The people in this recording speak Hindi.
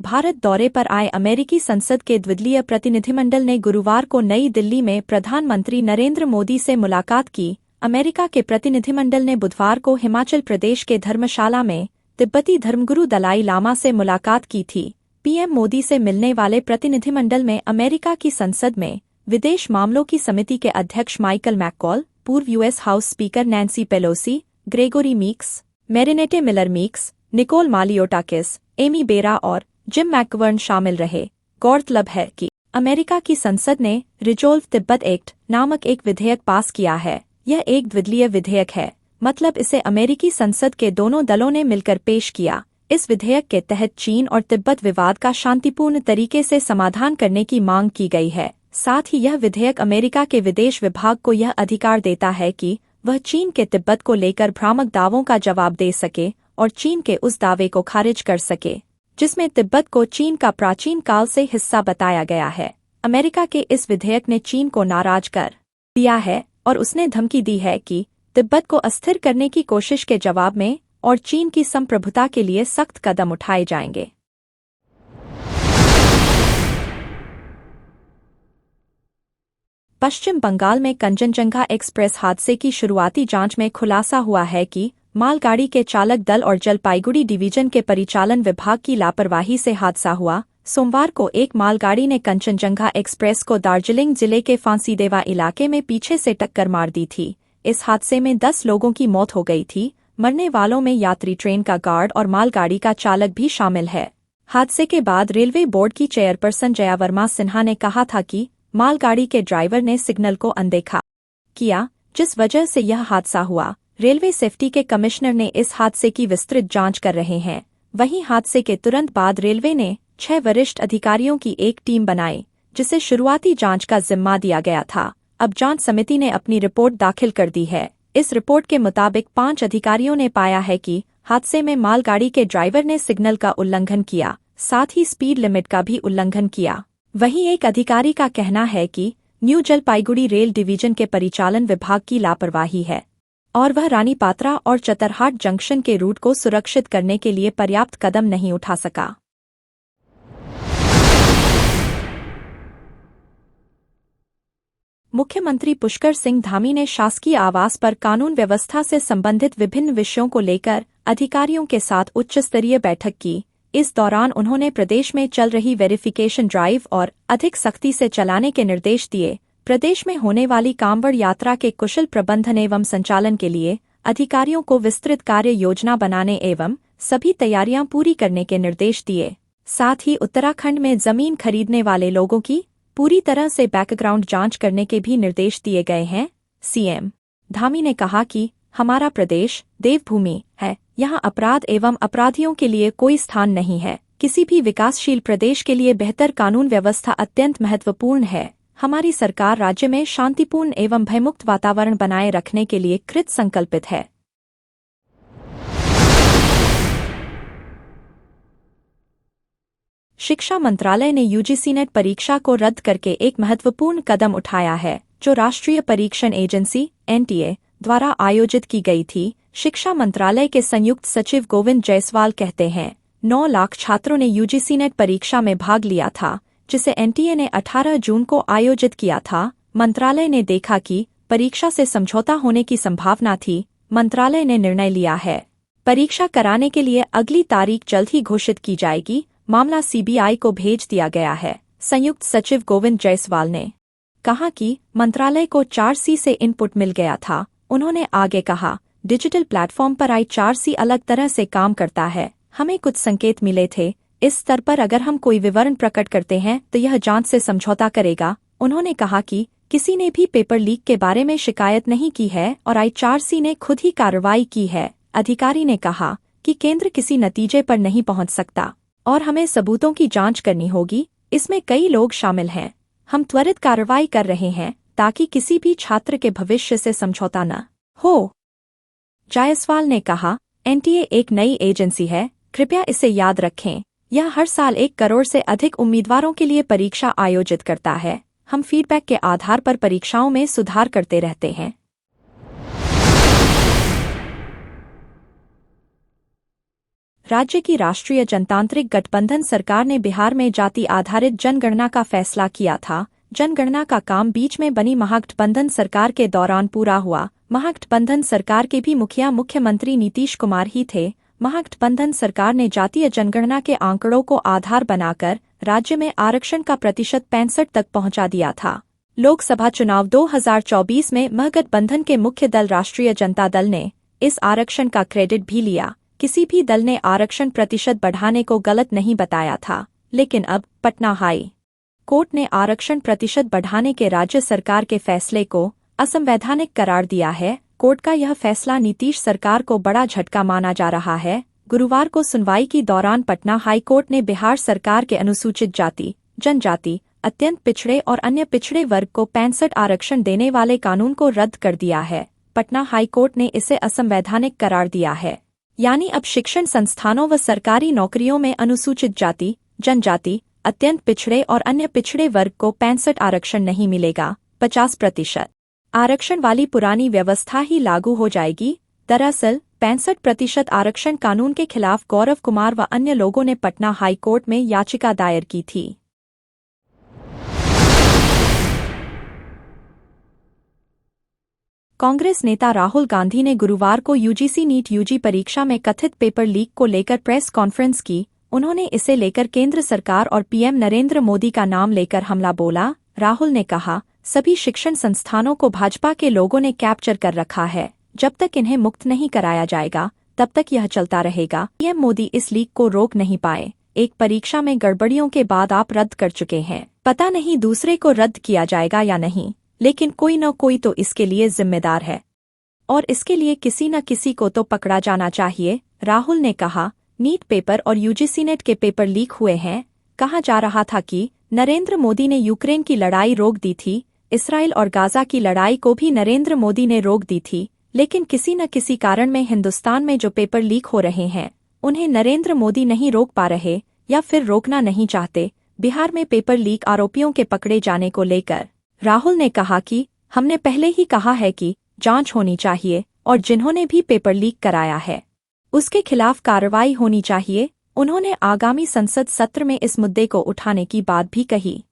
भारत दौरे पर आए अमेरिकी संसद के द्विदलीय प्रतिनिधिमंडल ने गुरुवार को नई दिल्ली में प्रधानमंत्री नरेंद्र मोदी से मुलाकात की। अमेरिका के प्रतिनिधिमंडल ने बुधवार को हिमाचल प्रदेश के धर्मशाला में तिब्बती धर्मगुरु दलाई लामा से मुलाकात की थी। पीएम मोदी से मिलने वाले प्रतिनिधिमंडल में अमेरिका की संसद में विदेश मामलों की समिति के अध्यक्ष माइकल मैककॉल, पूर्व US House speaker Nancy Pelosi, Gregory Meeks, Mariannette Miller Meeks, Nicole Malliotakis, Ami Bera और जिम मैकगवर्न शामिल रहे। गौरतलब है कि अमेरिका की संसद ने रिजोल्व तिब्बत एक्ट नामक एक विधेयक पास किया है। यह एक द्विदलीय विधेयक है, मतलब इसे अमेरिकी संसद के दोनों दलों ने मिलकर पेश किया। इस विधेयक के तहत चीन और तिब्बत विवाद का शांतिपूर्ण तरीके से समाधान करने की मांग की गई है। साथ ही यह विधेयक अमेरिका के विदेश विभाग को यह अधिकार देता है कि वह चीन के तिब्बत को लेकर भ्रामक दावों का जवाब दे सके और चीन के उस दावे को खारिज कर सके जिसमें तिब्बत को चीन का प्राचीन काल से हिस्सा बताया गया है। अमेरिका के इस विधेयक ने चीन को नाराज कर दिया है और उसने धमकी दी है कि तिब्बत को अस्थिर करने की कोशिश के जवाब में और चीन की संप्रभुता के लिए सख्त कदम उठाए जाएंगे। पश्चिम बंगाल में कंचनजंगा एक्सप्रेस हादसे की शुरुआती जांच में खुलासा हुआ है कि मालगाड़ी के चालक दल और जलपाईगुड़ी डिवीजन के परिचालन विभाग की लापरवाही से हादसा हुआ। सोमवार को एक मालगाड़ी ने कंचनजंगा एक्सप्रेस को दार्जिलिंग जिले के फांसीदेवा इलाके में पीछे से टक्कर मार दी थी। इस हादसे में 10 लोगों की मौत हो गई थी। मरने वालों में यात्री ट्रेन का गार्ड और मालगाड़ी का चालक भी शामिल है। हादसे के बाद रेलवे बोर्ड की चेयरपर्सन जया वर्मा सिन्हा ने कहा था कि मालगाड़ी के ड्राइवर ने सिग्नल को अनदेखा किया, जिस वजह से यह हादसा हुआ। रेलवे सेफ्टी के कमिश्नर ने इस हादसे की विस्तृत जांच कर रहे हैं। वहीं हादसे के तुरंत बाद रेलवे ने 6 वरिष्ठ अधिकारियों की एक टीम बनाई, जिसे शुरुआती जांच का जिम्मा दिया गया था। अब जांच समिति ने अपनी रिपोर्ट दाखिल कर दी है। इस रिपोर्ट के मुताबिक 5 अधिकारियों ने पाया है कि हादसे में मालगाड़ी के ड्राइवर ने सिग्नल का उल्लंघन किया, साथ ही स्पीड लिमिट का भी उल्लंघन किया। वहीं एक अधिकारी का कहना है कि न्यू जलपाईगुड़ी रेल डिवीजन के परिचालन विभाग की लापरवाही है और वह रानी पात्रा और चतरहाट जंक्शन के रूट को सुरक्षित करने के लिए पर्याप्त कदम नहीं उठा सका। मुख्यमंत्री पुष्कर सिंह धामी ने शासकीय आवास पर कानून व्यवस्था से संबंधित विभिन्न विषयों को लेकर अधिकारियों के साथ उच्चस्तरीय बैठक की। इस दौरान उन्होंने प्रदेश में चल रही वेरिफिकेशन ड्राइव और अधिक सख्ती से चलाने के निर्देश दिए। प्रदेश में होने वाली कांवड़ यात्रा के कुशल प्रबंधन एवं संचालन के लिए अधिकारियों को विस्तृत कार्य योजना बनाने एवं सभी तैयारियां पूरी करने के निर्देश दिए। साथ ही उत्तराखंड में जमीन खरीदने वाले लोगों की पूरी तरह से बैकग्राउंड जांच करने के भी निर्देश दिए गए हैं। सीएम धामी ने कहा कि हमारा प्रदेश देवभूमि है, यहाँ अपराध एवं अपराधियों के लिए कोई स्थान नहीं है। किसी भी विकासशील प्रदेश के लिए बेहतर कानून व्यवस्था अत्यंत महत्वपूर्ण है। हमारी सरकार राज्य में शांतिपूर्ण एवं भयमुक्त वातावरण बनाए रखने के लिए कृत संकल्पित है। शिक्षा मंत्रालय ने यूजीसी नेट परीक्षा को रद्द करके एक महत्वपूर्ण कदम उठाया है, जो राष्ट्रीय परीक्षण एजेंसी एनटीए द्वारा आयोजित की गई थी। शिक्षा मंत्रालय के संयुक्त सचिव गोविंद जायसवाल कहते हैं, 9 लाख छात्रों ने यूजीसी नेट परीक्षा में भाग लिया था, जिसे एनटीए ने 18 जून को आयोजित किया था। मंत्रालय ने देखा कि परीक्षा से समझौता होने की संभावना थी। मंत्रालय ने निर्णय लिया है, परीक्षा कराने के लिए अगली तारीख जल्द ही घोषित की जाएगी। मामला सीबीआई को भेज दिया गया है। संयुक्त सचिव गोविंद जायसवाल ने कहा कि मंत्रालय को 4C से इनपुट मिल गया था। उन्होंने आगे कहा, डिजिटल प्लेटफॉर्म पर I4C अलग तरह से काम करता है। हमें कुछ संकेत मिले थे। इस स्तर पर अगर हम कोई विवरण प्रकट करते हैं तो यह जांच से समझौता करेगा। उन्होंने कहा कि किसी ने भी पेपर लीक के बारे में शिकायत नहीं की है और I4C ने खुद ही कार्रवाई की है। अधिकारी ने कहा कि केंद्र किसी नतीजे पर नहीं पहुंच सकता और हमें सबूतों की जांच करनी होगी। इसमें कई लोग शामिल हैं। हम त्वरित कार्रवाई कर रहे हैं ताकि किसी भी छात्र के भविष्य से समझौता न हो। जायसवाल ने कहा, एनटीए एक नई एजेंसी है, कृपया इसे याद रखें। यह हर साल 1 करोड़ से अधिक उम्मीदवारों के लिए परीक्षा आयोजित करता है। हम फीडबैक के आधार पर परीक्षाओं में सुधार करते रहते हैं। राज्य की राष्ट्रीय जनतांत्रिक गठबंधन सरकार ने बिहार में जाति आधारित जनगणना का फैसला किया था। जनगणना का काम बीच में बनी महागठबंधन सरकार के दौरान पूरा हुआ। महागठबंधन सरकार के भी मुखिया मुख्यमंत्री नीतीश कुमार ही थे। महागठबंधन सरकार ने जातीय जनगणना के आंकड़ों को आधार बनाकर राज्य में आरक्षण का प्रतिशत 65 तक पहुंचा दिया था। लोकसभा चुनाव 2024 में महागठबंधन के मुख्य दल राष्ट्रीय जनता दल ने इस आरक्षण का क्रेडिट भी लिया। किसी भी दल ने आरक्षण प्रतिशत बढ़ाने को गलत नहीं बताया था, लेकिन अब पटना हाई कोर्ट ने आरक्षण प्रतिशत बढ़ाने के राज्य सरकार के फैसले को असंवैधानिक करार दिया है। कोर्ट का यह फैसला नीतीश सरकार को बड़ा झटका माना जा रहा है। गुरुवार को सुनवाई के दौरान पटना हाई कोर्ट ने बिहार सरकार के अनुसूचित जाति, जनजाति, अत्यंत पिछड़े और अन्य पिछड़े वर्ग को 65 आरक्षण देने वाले कानून को रद्द कर दिया है। पटना हाई कोर्ट ने इसे असंवैधानिक करार दिया है। यानी अब शिक्षण संस्थानों व सरकारी नौकरियों में अनुसूचित जाति, जनजाति, अत्यंत पिछड़े और अन्य पिछड़े वर्ग को 65 आरक्षण नहीं मिलेगा, 50% आरक्षण वाली पुरानी व्यवस्था ही लागू हो जाएगी। दरअसल 65% आरक्षण कानून के खिलाफ गौरव कुमार व अन्य लोगों ने पटना हाई कोर्ट में याचिका दायर की थी। कांग्रेस नेता राहुल गांधी ने गुरुवार को यूजीसी नीट यूजी परीक्षा में कथित पेपर लीक को लेकर प्रेस कॉन्फ्रेंस की। उन्होंने इसे लेकर केंद्र सरकार और पीएम नरेंद्र मोदी का नाम लेकर हमला बोला। राहुल ने कहा, सभी शिक्षण संस्थानों को भाजपा के लोगों ने कैप्चर कर रखा है। जब तक इन्हें मुक्त नहीं कराया जाएगा तब तक यह चलता रहेगा। पीएम मोदी इस लीक को रोक नहीं पाए। एक परीक्षा में गड़बड़ियों के बाद आप रद्द कर चुके हैं, पता नहीं दूसरे को रद्द किया जाएगा या नहीं, लेकिन कोई न कोई तो इसके लिए जिम्मेदार है और इसके लिए किसी न किसी को तो पकड़ा जाना चाहिए। राहुल ने कहा, नीट पेपर और यूजीसी नेट के पेपर लीक हुए हैं। कहा जा रहा था कि नरेंद्र मोदी ने यूक्रेन की लड़ाई रोक दी थी, इसराइल और गाजा की लड़ाई को भी नरेंद्र मोदी ने रोक दी थी, लेकिन किसी न किसी कारण में हिंदुस्तान में जो पेपर लीक हो रहे हैं उन्हें नरेंद्र मोदी नहीं रोक पा रहे या फिर रोकना नहीं चाहते। बिहार में पेपर लीक आरोपियों के पकड़े जाने को लेकर राहुल ने कहा कि हमने पहले ही कहा है कि जांच होनी चाहिए और जिन्होंने भी पेपर लीक कराया है उसके खिलाफ कार्रवाई होनी चाहिए। उन्होंने आगामी संसद सत्र में इस मुद्दे को उठाने की बात भी कही।